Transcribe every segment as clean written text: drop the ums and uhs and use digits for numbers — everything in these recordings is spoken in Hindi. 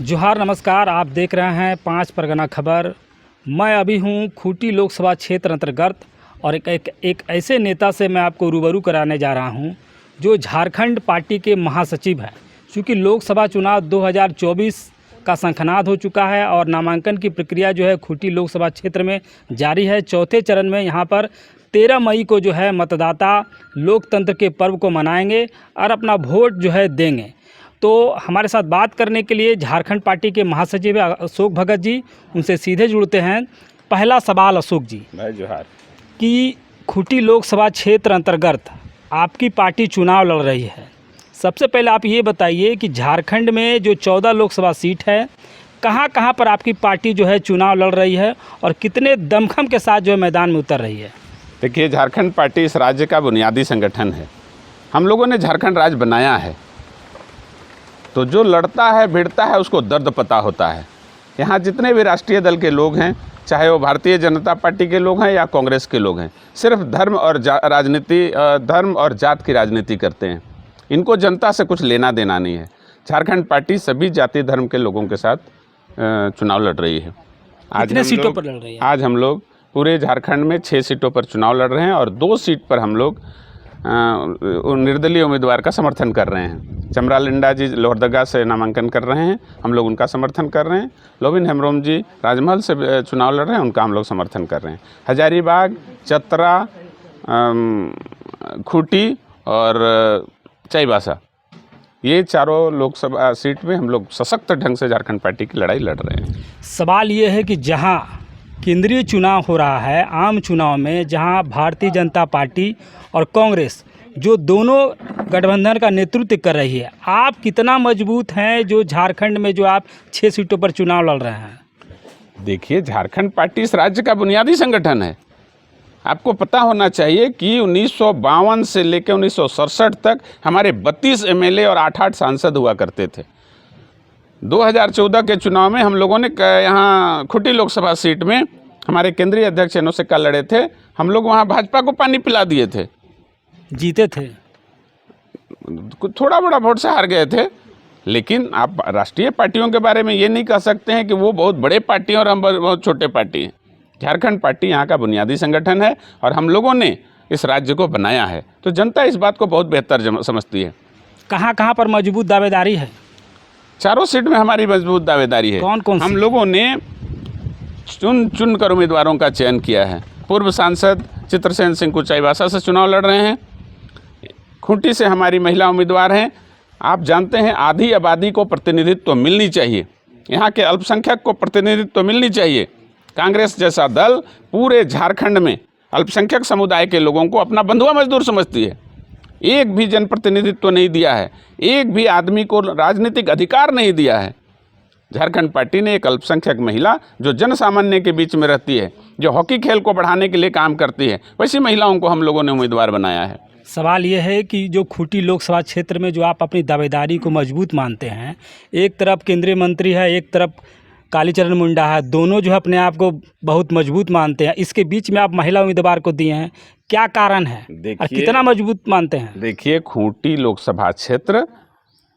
जोहार नमस्कार। आप देख रहे हैं 5 परगना खबर। मैं अभी हूं खूंटी लोकसभा क्षेत्र अंतर्गत और एक ऐसे नेता से मैं आपको रूबरू कराने जा रहा हूं जो झारखंड पार्टी के महासचिव हैं। चूँकि लोकसभा चुनाव 2024 का शंखनाद हो चुका है और नामांकन की प्रक्रिया जो है खूंटी लोकसभा क्षेत्र में जारी है। चौथे चरण में यहाँ पर 13 मई को जो है मतदाता लोकतंत्र के पर्व को मनाएंगे और अपना वोट जो है देंगे। तो हमारे साथ बात करने के लिए झारखंड पार्टी के महासचिव अशोक भगत जी, उनसे सीधे जुड़ते हैं। पहला सवाल अशोक जी, भाई जोहार। कि खूंटी लोकसभा क्षेत्र अंतर्गत आपकी पार्टी चुनाव लड़ रही है। सबसे पहले आप ये बताइए कि झारखंड में जो 14 लोकसभा सीट है, कहाँ कहाँ पर आपकी पार्टी जो है चुनाव लड़ रही है और कितने दमखम के साथ जो है मैदान में उतर रही है। देखिए, झारखंड पार्टी इस राज्य का बुनियादी संगठन है। हम लोगों ने झारखंड राज्य बनाया है, तो जो लड़ता है भिड़ता है उसको दर्द पता होता है। यहाँ जितने भी राष्ट्रीय दल के लोग हैं, चाहे वो भारतीय जनता पार्टी के लोग हैं या कांग्रेस के लोग हैं, सिर्फ धर्म और जात की राजनीति करते हैं। इनको जनता से कुछ लेना देना नहीं है। झारखंड पार्टी सभी जाति धर्म के लोगों के साथ चुनाव लड़ रही है। कितने सीटों पर लड़ रही है? आज हम लोग पूरे झारखंड में 6 सीटों पर चुनाव लड़ रहे हैं और 2 सीट पर हम लोग निर्दलीय उम्मीदवार का समर्थन कर रहे हैं। चमरा लिंडा जी लोहरदगा से नामांकन कर रहे हैं, हम लोग उनका समर्थन कर रहे हैं। लोबिन हेम्ब्रोम जी राजमहल से चुनाव लड़ रहे हैं, उनका हम लोग समर्थन कर रहे हैं। हजारीबाग, चतरा, खूंटी और चाईबासा, ये चारों लोकसभा सीट में हम लोग सशक्त ढंग से झारखंड पार्टी की लड़ाई लड़ रहे हैं। सवाल ये है कि जहां केंद्रीय चुनाव हो रहा है, आम चुनाव में जहां भारतीय जनता पार्टी और कांग्रेस जो दोनों गठबंधन का नेतृत्व कर रही है, आप कितना मजबूत हैं जो झारखंड में जो आप 6 सीटों पर चुनाव लड़ रहे हैं? देखिए, झारखंड पार्टी इस राज्य का बुनियादी संगठन है। आपको पता होना चाहिए कि 1952 से लेकर 1967 तक हमारे 32 एमएलए और 8-8 सांसद हुआ करते थे। 2014 के चुनाव में हम लोगों ने यहाँ खूंटी लोकसभा सीट में हमारे केंद्रीय अध्यक्ष नौसेक्का लड़े थे। हम लोग वहाँ भाजपा को पानी पिला दिए थे, जीते थे। थोड़ा बड़ा वोट से हार गए थे, लेकिन आप राष्ट्रीय पार्टियों के बारे में ये नहीं कह सकते हैं कि वो बहुत बड़े पार्टी और हम बहुत छोटे पार्टी हैं। झारखंड पार्टी यहाँ का बुनियादी संगठन है और हम लोगों ने इस राज्य को बनाया है, तो जनता इस बात को बहुत बेहतर समझती है। कहाँ कहाँ पर मजबूत दावेदारी है? चारों सीट में हमारी मजबूत दावेदारी है। कौन कौन? हम लोगों ने चुन कर उम्मीदवारों का चयन किया है। पूर्व सांसद चित्रसेन सिंह को चाईबासा से चुनाव लड़ रहे हैं। खूंटी से हमारी महिला उम्मीदवार हैं। आप जानते हैं, आधी आबादी को प्रतिनिधित्व मिलनी चाहिए, यहाँ के अल्पसंख्यक को प्रतिनिधित्व मिलनी चाहिए। कांग्रेस जैसा दल पूरे झारखंड में अल्पसंख्यक समुदाय के लोगों को अपना बंधुआ मजदूर समझती है। एक भी जनप्रतिनिधित्व नहीं दिया है, एक भी आदमी को राजनीतिक अधिकार नहीं दिया है। झारखंड पार्टी ने एक अल्पसंख्यक महिला जो जन सामान्य के बीच में रहती है, जो हॉकी खेल को बढ़ाने के लिए काम करती है, वैसी महिलाओं को हम लोगों ने उम्मीदवार बनाया है। सवाल ये है कि जो खूंटी लोकसभा क्षेत्र में जो आप अपनी दावेदारी को मजबूत मानते हैं, एक तरफ केंद्रीय मंत्री है, एक तरफ कालीचरण मुंडा है, दोनों जो है अपने आप को बहुत मजबूत मानते हैं, इसके बीच में आप महिला उम्मीदवार को दिए हैं, क्या कारण है और कितना मजबूत मानते हैं? देखिए, खूंटी लोकसभा क्षेत्र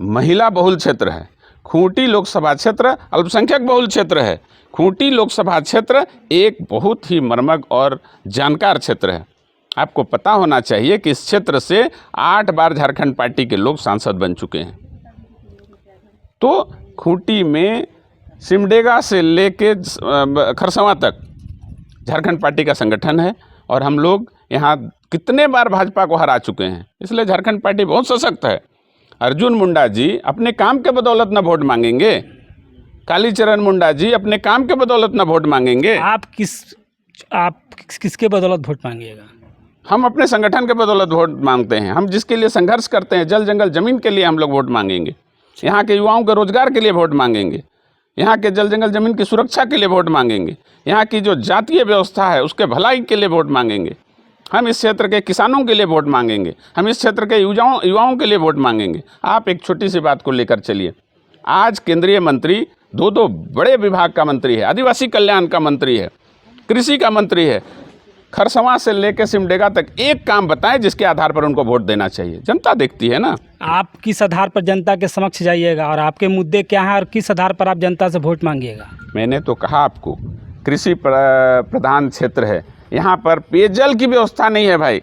महिला बहुल क्षेत्र है। खूंटी लोकसभा क्षेत्र अल्पसंख्यक बहुल क्षेत्र है। खूंटी लोकसभा क्षेत्र एक बहुत ही मर्मज्ञ और जानकार क्षेत्र है। आपको पता होना चाहिए कि इस क्षेत्र से 8 बार झारखंड पार्टी के लोग सांसद बन चुके हैं। तो खूंटी में सिमडेगा से लेके खरसवां तक झारखंड पार्टी का संगठन है और हम लोग यहाँ कितने बार भाजपा को हरा चुके हैं, इसलिए झारखंड पार्टी बहुत सशक्त है। अर्जुन मुंडा जी अपने काम के बदौलत ना वोट मांगेंगे, कालीचरण मुंडा जी अपने काम के बदौलत ना वोट मांगेंगे। आप किसके बदौलत वोट मांगिएगा? हम अपने संगठन के बदौलत वोट मांगते हैं। हम जिसके लिए संघर्ष करते हैं, जल जंगल जमीन के लिए हम लोग वोट मांगेंगे। यहाँ के युवाओं के रोजगार के लिए वोट मांगेंगे। यहाँ के जल जंगल जमीन की सुरक्षा के लिए वोट मांगेंगे। यहाँ की जो जातीय व्यवस्था है उसके भलाई के लिए वोट मांगेंगे। हम इस क्षेत्र के किसानों के लिए वोट मांगेंगे। हम इस क्षेत्र के युवाओं के लिए वोट मांगेंगे। आप एक छोटी सी बात को लेकर चलिए, आज केंद्रीय मंत्री 2 बड़े विभाग का मंत्री है, आदिवासी कल्याण का मंत्री है, कृषि का मंत्री है, खरसवां से लेकर सिमडेगा तक एक काम बताएं जिसके आधार पर उनको वोट देना चाहिए। जनता देखती है ना। आप किस आधार पर जनता के समक्ष जाइएगा और आपके मुद्दे क्या हैं और किस आधार पर आप जनता से वोट मांगिएगा? मैंने तो कहा आपको, कृषि प्रधान क्षेत्र है, यहाँ पर पेयजल की व्यवस्था नहीं है भाई।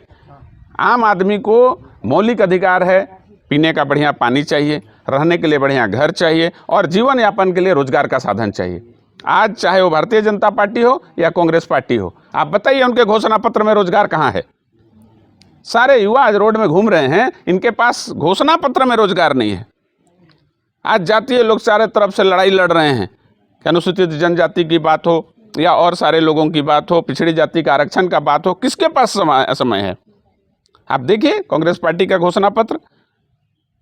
आम आदमी को मौलिक अधिकार है, पीने का बढ़िया पानी चाहिए, रहने के लिए बढ़िया घर चाहिए और जीवन यापन के लिए रोजगार का साधन चाहिए। आज चाहे वो भारतीय जनता पार्टी हो या कांग्रेस पार्टी हो, आप बताइए उनके घोषणा पत्र में रोजगार कहाँ है? सारे युवा आज रोड में घूम रहे हैं, इनके पास घोषणा पत्र में रोजगार नहीं है। आज जातीय लोग चारों तरफ से लड़ाई लड़ रहे हैं कि अनुसूचित जनजाति की बात हो या और सारे लोगों की बात हो, पिछड़ी जाति का आरक्षण का बात हो, किसके पास समय है? आप देखिए कांग्रेस पार्टी का घोषणा पत्र,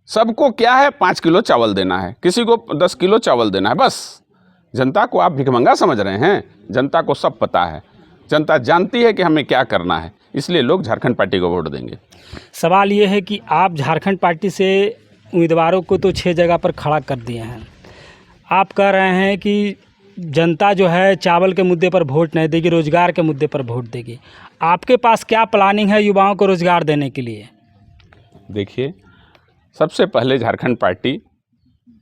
सबको क्या है, 5 किलो चावल देना है, किसी को 10 किलो चावल देना है, बस। जनता को आप भिखमंगा समझ रहे हैं? जनता को सब पता है, जनता जानती है कि हमें क्या करना है, इसलिए लोग झारखंड पार्टी को वोट देंगे। सवाल ये है कि आप झारखंड पार्टी से उम्मीदवारों को तो 6 जगह पर खड़ा कर दिए हैं। आप कह रहे हैं कि जनता जो है चावल के मुद्दे पर वोट नहीं देगी, रोजगार के मुद्दे पर वोट देगी। आपके पास क्या प्लानिंग है युवाओं को रोजगार देने के लिए? देखिए, सबसे पहले झारखंड पार्टी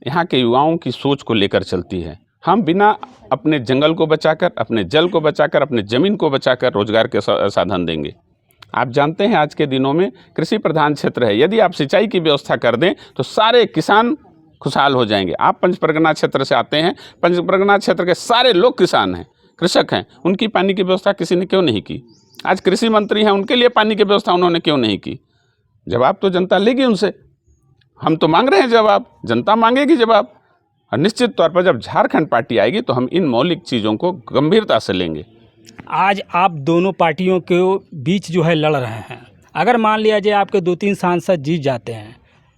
यहाँ के युवाओं की सोच को लेकर चलती है। हम बिना अपने जंगल को बचाकर, अपने जल को बचाकर, अपने ज़मीन को बचाकर रोजगार के साधन देंगे। आप जानते हैं आज के दिनों में कृषि प्रधान क्षेत्र है, यदि आप सिंचाई की व्यवस्था कर दें तो सारे किसान खुशहाल हो जाएंगे। आप पंच परगना क्षेत्र से आते हैं, पंच परगना क्षेत्र के सारे लोग किसान हैं, कृषक हैं, उनकी पानी की व्यवस्था किसी ने क्यों नहीं की? आज कृषि मंत्री हैं, उनके लिए पानी की व्यवस्था उन्होंने क्यों नहीं की? जवाब तो जनता लेगी उनसे। हम तो मांग रहे हैं जवाब, जनता मांगेगी जवाब। और निश्चित तौर पर जब झारखंड पार्टी आएगी तो हम इन मौलिक चीज़ों को गंभीरता से लेंगे। आज आप दोनों पार्टियों के बीच जो है लड़ रहे हैं, अगर मान लिया जाए आपके 2-3 सांसद जीत जाते हैं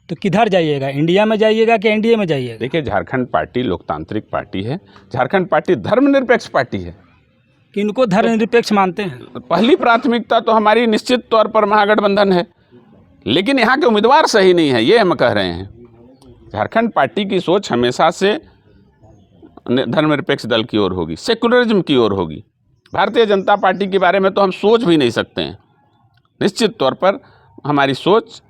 तो किधर जाइएगा? इंडिया में जाइएगा कि एनडीए में जाइएगा? देखिए, झारखंड पार्टी लोकतांत्रिक पार्टी है, झारखंड पार्टी धर्मनिरपेक्ष पार्टी है। किनको धर्मनिरपेक्ष मानते हैं? पहली प्राथमिकता तो हमारी निश्चित तौर पर महागठबंधन है, लेकिन यहाँ के उम्मीदवार सही नहीं है, ये हम कह रहे हैं। झारखंड पार्टी की सोच हमेशा से धर्मनिरपेक्ष दल की ओर होगी, सेकुलरिज्म की ओर होगी। भारतीय जनता पार्टी के बारे में तो हम सोच भी नहीं सकते हैं। निश्चित तौर पर हमारी सोच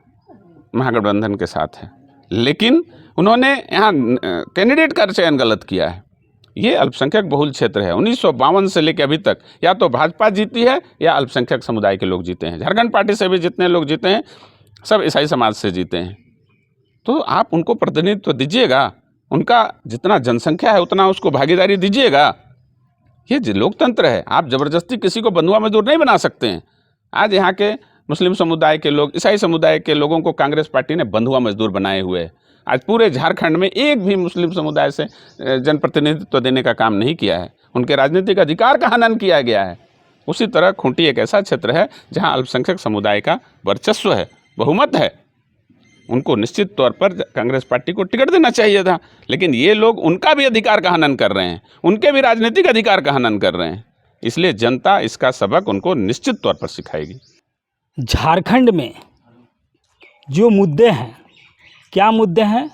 महागठबंधन के साथ है, लेकिन उन्होंने यहाँ कैंडिडेट का चयन गलत किया है। ये अल्पसंख्यक बहुल क्षेत्र है। 1952 से लेकर अभी तक या तो भाजपा जीती है या अल्पसंख्यक समुदाय के लोग जीते हैं। झारखंड पार्टी से भी जितने लोग जीते हैं सब ईसाई समाज से जीते हैं। तो आप उनको प्रतिनिधित्व दीजिएगा, उनका जितना जनसंख्या है उतना उसको भागीदारी दीजिएगा। ये लोकतंत्र है, आप ज़बरदस्ती किसी को बंधुआ मजदूर नहीं बना सकते हैं। आज यहाँ के मुस्लिम समुदाय के लोग, ईसाई समुदाय के लोगों को कांग्रेस पार्टी ने बंधुआ मजदूर बनाए हुए है। आज पूरे झारखंड में एक भी मुस्लिम समुदाय से जनप्रतिनिधित्व देने का काम नहीं किया है, उनके राजनीतिक अधिकार का हनन किया गया है। उसी तरह खूंटी एक ऐसा क्षेत्र है जहाँ अल्पसंख्यक समुदाय का वर्चस्व है, बहुमत है। उनको निश्चित तौर पर कांग्रेस पार्टी को टिकट देना चाहिए था, लेकिन ये लोग उनका भी अधिकार का हनन कर रहे हैं, उनके भी राजनीतिक अधिकार का हनन कर रहे हैं। इसलिए जनता इसका सबक उनको निश्चित तौर पर सिखाएगी। झारखंड में जो मुद्दे हैं, क्या मुद्दे हैं,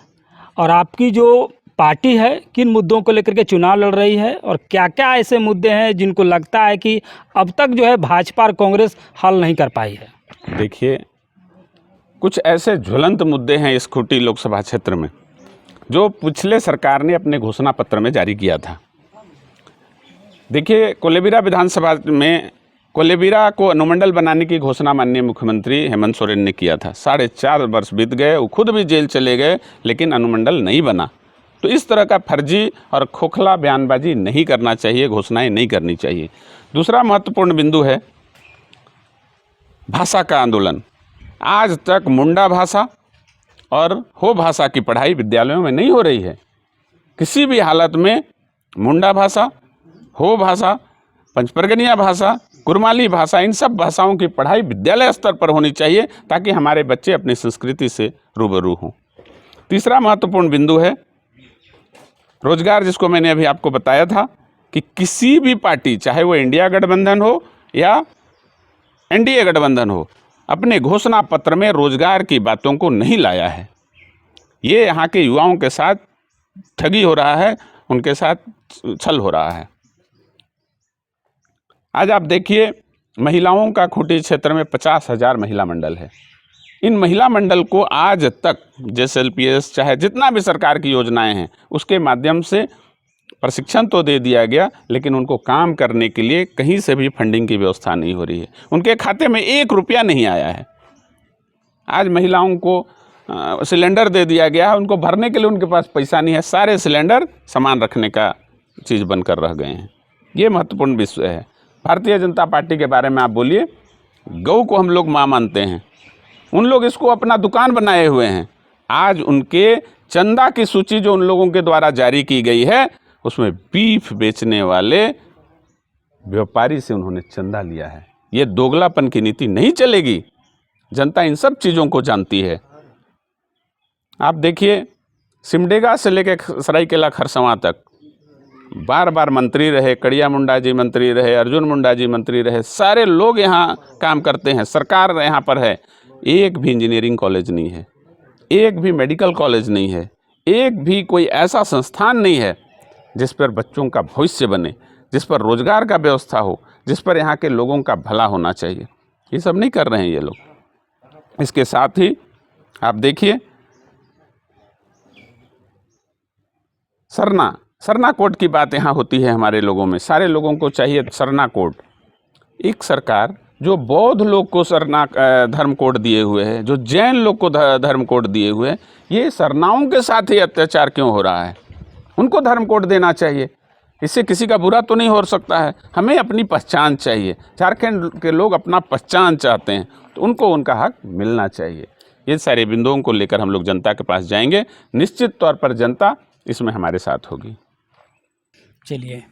और आपकी जो पार्टी है किन मुद्दों को लेकर के चुनाव लड़ रही है, और क्या क्या ऐसे मुद्दे हैं जिनको लगता है कि अब तक जो है भाजपा और कांग्रेस हल नहीं कर पाई है? देखिए, कुछ ऐसे ज्वलंत मुद्दे हैं इस खूंटी लोकसभा क्षेत्र में जो पिछले सरकार ने अपने घोषणा पत्र में जारी किया था। देखिए, कोलेबिरा विधानसभा में कोलेबिरा को अनुमंडल बनाने की घोषणा माननीय मुख्यमंत्री हेमंत सोरेन ने किया था। 4.5 वर्ष बीत गए, वो खुद भी जेल चले गए, लेकिन अनुमंडल नहीं बना। तो इस तरह का फर्जी और खोखला बयानबाजी नहीं करना चाहिए, घोषणाएं नहीं करनी चाहिए। दूसरा महत्वपूर्ण बिंदु है भाषा का आंदोलन। आज तक मुंडा भाषा और हो भाषा की पढ़ाई विद्यालयों में नहीं हो रही है। किसी भी हालत में मुंडा भाषा, हो भाषा, पंचपरगनिया भाषा, कुरमाली भाषा, इन सब भाषाओं की पढ़ाई विद्यालय स्तर पर होनी चाहिए ताकि हमारे बच्चे अपनी संस्कृति से रूबरू हों। तीसरा महत्वपूर्ण बिंदु है रोजगार, जिसको मैंने अभी आपको बताया था कि किसी भी पार्टी, चाहे वो इंडिया गठबंधन हो या एनडीए गठबंधन हो, अपने घोषणा पत्र में रोजगार की बातों को नहीं लाया है। ये यहाँ के युवाओं के साथ ठगी हो रहा है, उनके साथ छल हो रहा है। आज आप देखिए महिलाओं का खूंटी क्षेत्र में 50,000 महिला मंडल है। इन महिला मंडल को आज तक जैसे एलपीएस चाहे जितना भी सरकार की योजनाएं हैं उसके माध्यम से प्रशिक्षण तो दे दिया गया, लेकिन उनको काम करने के लिए कहीं से भी फंडिंग की व्यवस्था नहीं हो रही है। उनके खाते में 1 रुपया नहीं आया है। आज महिलाओं को सिलेंडर दे दिया गया है, उनको भरने के लिए उनके पास पैसा नहीं है। सारे सिलेंडर सामान रखने का चीज़ बनकर रह गए हैं। ये महत्वपूर्ण विषय है। भारतीय जनता पार्टी के बारे में आप बोलिए, गौ को हम लोग माँ मानते हैं, उन लोग इसको अपना दुकान बनाए हुए हैं। आज उनके चंदा की सूची जो उन लोगों के द्वारा जारी की गई है उसमें बीफ बेचने वाले व्यापारी से उन्होंने चंदा लिया है। ये दोगलापन की नीति नहीं चलेगी। जनता इन सब चीज़ों को जानती है। आप देखिए, सिमडेगा से लेकर सरायकेला खरसवां तक बार बार मंत्री रहे, कड़िया मुंडा जी मंत्री रहे, अर्जुन मुंडा जी मंत्री रहे, सारे लोग यहाँ काम करते हैं, सरकार यहाँ पर है। एक भी इंजीनियरिंग कॉलेज नहीं है, एक भी मेडिकल कॉलेज नहीं है, एक भी कोई ऐसा संस्थान नहीं है जिस पर बच्चों का भविष्य बने, जिस पर रोजगार का व्यवस्था हो, जिस पर यहाँ के लोगों का भला होना चाहिए। ये सब नहीं कर रहे हैं ये लोग। इसके साथ ही आप देखिए, सरना कोड की बात यहाँ होती है हमारे लोगों में। सारे लोगों को चाहिए सरना कोड। एक सरकार जो बौद्ध लोग को सरना धर्म कोड दिए हुए है, जो जैन लोग को धर्म कोड दिए हुए हैं, ये सरनाओं के साथ ही अत्याचार क्यों हो रहा है? उनको धर्म कोड देना चाहिए। इससे किसी का बुरा तो नहीं हो सकता है। हमें अपनी पहचान चाहिए। झारखंड के लोग अपना पहचान चाहते हैं, तो उनको उनका हक मिलना चाहिए। ये सारे बिंदुओं को लेकर हम लोग जनता के पास जाएंगे। निश्चित तौर पर जनता इसमें हमारे साथ होगी। चलिए,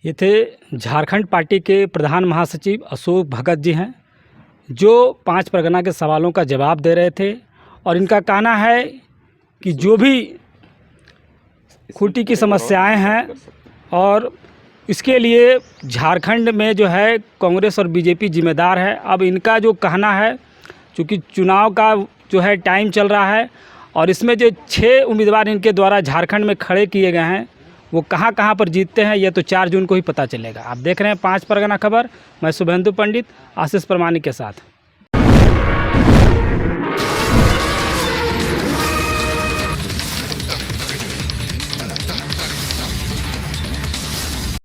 ये थे झारखंड पार्टी के प्रधान महासचिव अशोक भगत जी हैं, जो 5 परगना के सवालों का जवाब दे रहे थे। और इनका कहना है कि जो भी खूंटी की समस्याएं हैं और इसके लिए झारखंड में जो है कांग्रेस और बीजेपी जिम्मेदार है। अब इनका जो कहना है, चूँकि चुनाव का जो है टाइम चल रहा है और इसमें जो 6 उम्मीदवार इनके द्वारा झारखंड में खड़े किए गए हैं वो कहाँ कहाँ पर जीतते हैं ये तो 4 जून को ही पता चलेगा। आप देख रहे हैं 5 परगना खबर। मैं शुभेंदु पंडित आशीष प्रमाणिक के साथ।